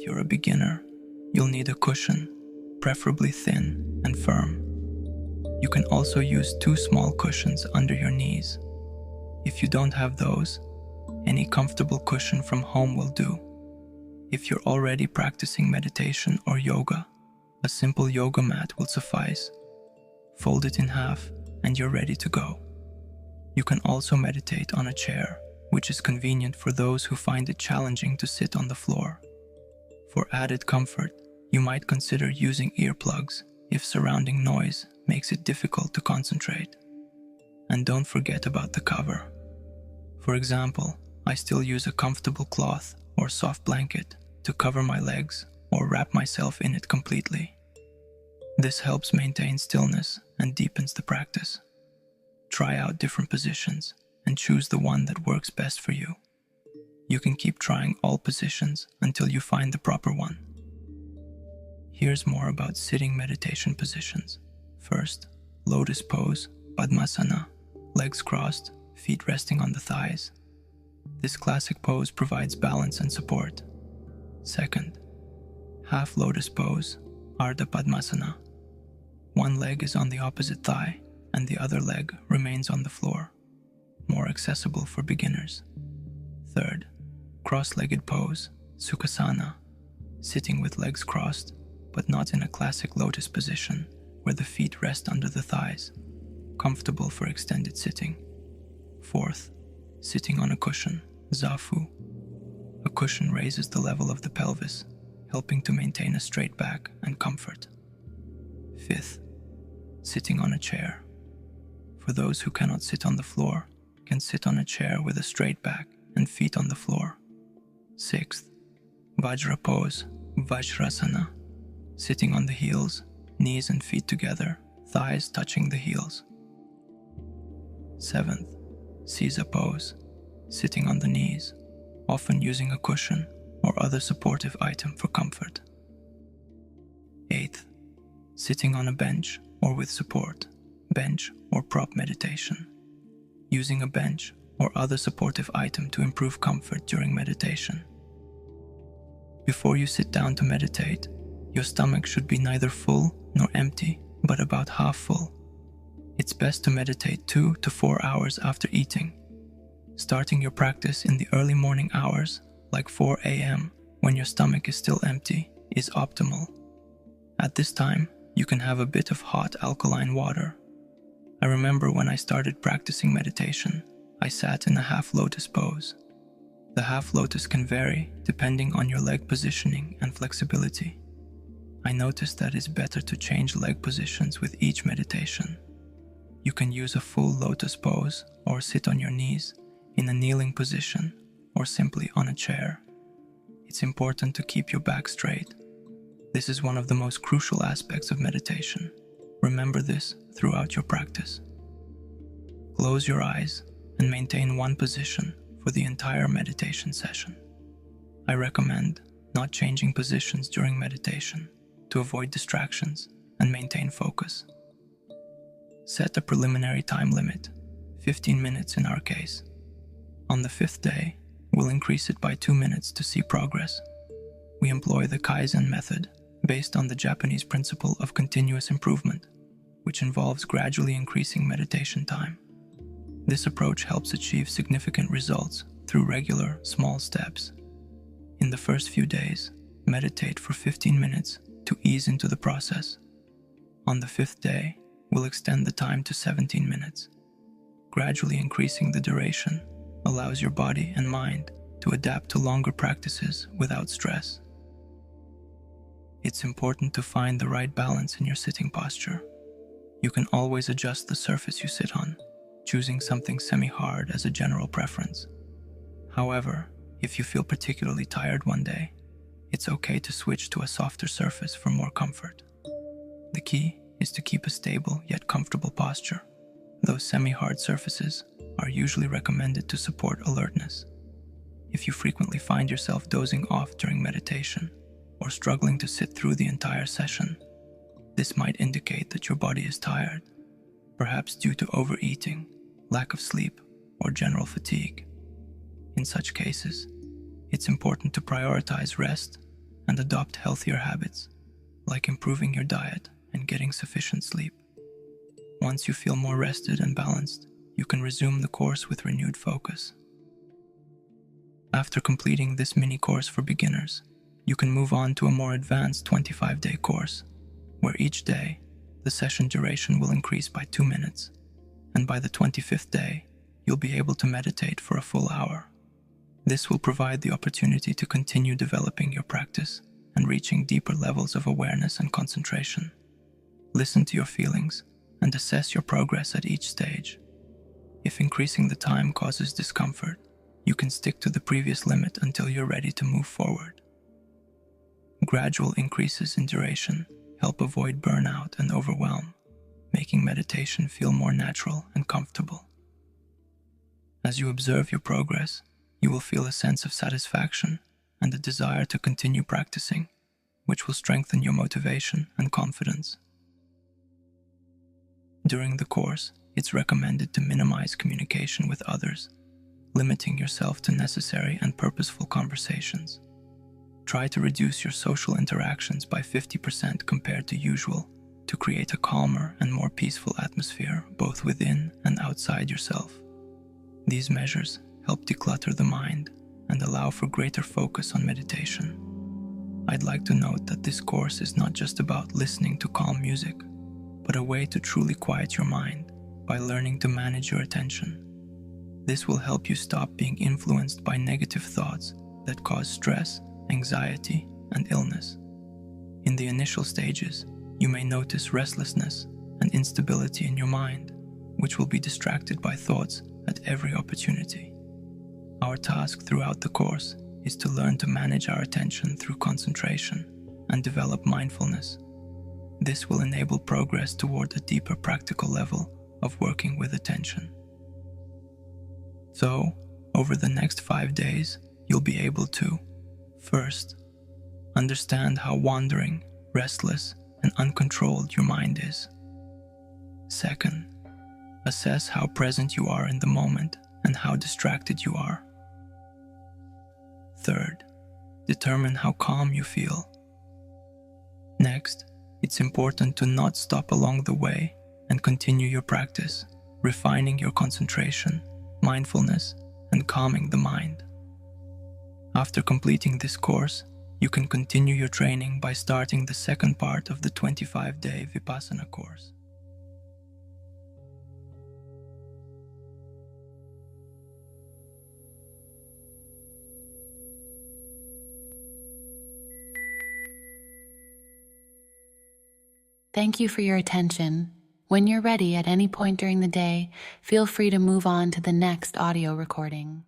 If you're a beginner, you'll need a cushion, preferably thin and firm. You can also use 2 small cushions under your knees. If you don't have those, any comfortable cushion from home will do. If you're already practicing meditation or yoga, a simple yoga mat will suffice. Fold it in half and you're ready to go. You can also meditate on a chair, which is convenient for those who find it challenging to sit on the floor. For added comfort, you might consider using earplugs if surrounding noise makes it difficult to concentrate. And don't forget about the cover. For example, I still use a comfortable cloth or soft blanket to cover my legs or wrap myself in it completely. This helps maintain stillness and deepens the practice. Try out different positions and choose the one that works best for you. You can keep trying all positions until you find the proper one. Here's more about sitting meditation positions. First, lotus pose, Padmasana, legs crossed, feet resting on the thighs. This classic pose provides balance and support. Second, half lotus pose, Ardha Padmasana. One leg is on the opposite thigh and the other leg remains on the floor, more accessible for beginners. Third, cross-legged pose, Sukhasana, sitting with legs crossed, but not in a classic lotus position where the feet rest under the thighs, comfortable for extended sitting. Fourth, sitting on a cushion, Zafu. A cushion raises the level of the pelvis, helping to maintain a straight back and comfort. Fifth, sitting on a chair. For those who cannot sit on the floor, can sit on a chair with a straight back and feet on the floor. Sixth, Vajra pose, Vajrasana, sitting on the heels, knees and feet together, thighs touching the heels. Seventh, Sisa pose, sitting on the knees, often using a cushion or other supportive item for comfort. Eighth, sitting on a bench or with support, bench or prop meditation, using a bench or other supportive item to improve comfort during meditation. Before you sit down to meditate, your stomach should be neither full nor empty, but about half full. It's best to meditate 2 to 4 hours after eating. Starting your practice in the early morning hours, like 4 a.m., when your stomach is still empty, is optimal. At this time, you can have a bit of hot alkaline water. I remember when I started practicing meditation, I sat in a half lotus pose. The half lotus can vary depending on your leg positioning and flexibility. I noticed that it's better to change leg positions with each meditation. You can use a full lotus pose or sit on your knees in a kneeling position or simply on a chair. It's important to keep your back straight. This is one of the most crucial aspects of meditation. Remember this throughout your practice. Close your eyes and maintain one position for the entire meditation session. I recommend not changing positions during meditation to avoid distractions and maintain focus. Set a preliminary time limit, 15 minutes in our case. On the 5th day, we'll increase it by 2 minutes to see progress. We employ the Kaizen method based on the Japanese principle of continuous improvement, which involves gradually increasing meditation time. This approach helps achieve significant results through regular, small steps. In the first few days, meditate for 15 minutes to ease into the process. On the 5th day, we'll extend the time to 17 minutes. Gradually increasing the duration allows your body and mind to adapt to longer practices without stress. It's important to find the right balance in your sitting posture. You can always adjust the surface you sit on, choosing something semi-hard as a general preference. However, if you feel particularly tired one day, it's okay to switch to a softer surface for more comfort. The key is to keep a stable yet comfortable posture. Those semi-hard surfaces are usually recommended to support alertness. If you frequently find yourself dozing off during meditation or struggling to sit through the entire session, this might indicate that your body is tired, perhaps due to overeating, lack of sleep, or general fatigue. In such cases, it's important to prioritize rest and adopt healthier habits, like improving your diet and getting sufficient sleep. Once you feel more rested and balanced, you can resume the course with renewed focus. After completing this mini course for beginners, you can move on to a more advanced 25-day course, where each day, the session duration will increase by 2 minutes, and by the 25th day, you'll be able to meditate for a full hour. This will provide the opportunity to continue developing your practice and reaching deeper levels of awareness and concentration. Listen to your feelings and assess your progress at each stage. If increasing the time causes discomfort, you can stick to the previous limit until you're ready to move forward. Gradual increases in duration help avoid burnout and overwhelm, making meditation feel more natural and comfortable. As you observe your progress, you will feel a sense of satisfaction and a desire to continue practicing, which will strengthen your motivation and confidence. During the course, it's recommended to minimize communication with others, limiting yourself to necessary and purposeful conversations. Try to reduce your social interactions by 50% compared to usual to create a calmer and more peaceful atmosphere both within and outside yourself. These measures help declutter the mind and allow for greater focus on meditation. I'd like to note that this course is not just about listening to calm music, but a way to truly quiet your mind by learning to manage your attention. This will help you stop being influenced by negative thoughts that cause stress, anxiety, and illness. In the initial stages, you may notice restlessness and instability in your mind, which will be distracted by thoughts at every opportunity. Our task throughout the course is to learn to manage our attention through concentration and develop mindfulness. This will enable progress toward a deeper practical level of working with attention. So, over the next 5 days, you'll be able to, first, understand how wandering, restless, and uncontrolled your mind is. Second, assess how present you are in the moment and how distracted you are. Third, determine how calm you feel. Next, it's important to not stop along the way and continue your practice, refining your concentration, mindfulness, and calming the mind. After completing this course, you can continue your training by starting the second part of the 25-day Vipassana course. Thank you for your attention. When you're ready at any point during the day, feel free to move on to the next audio recording.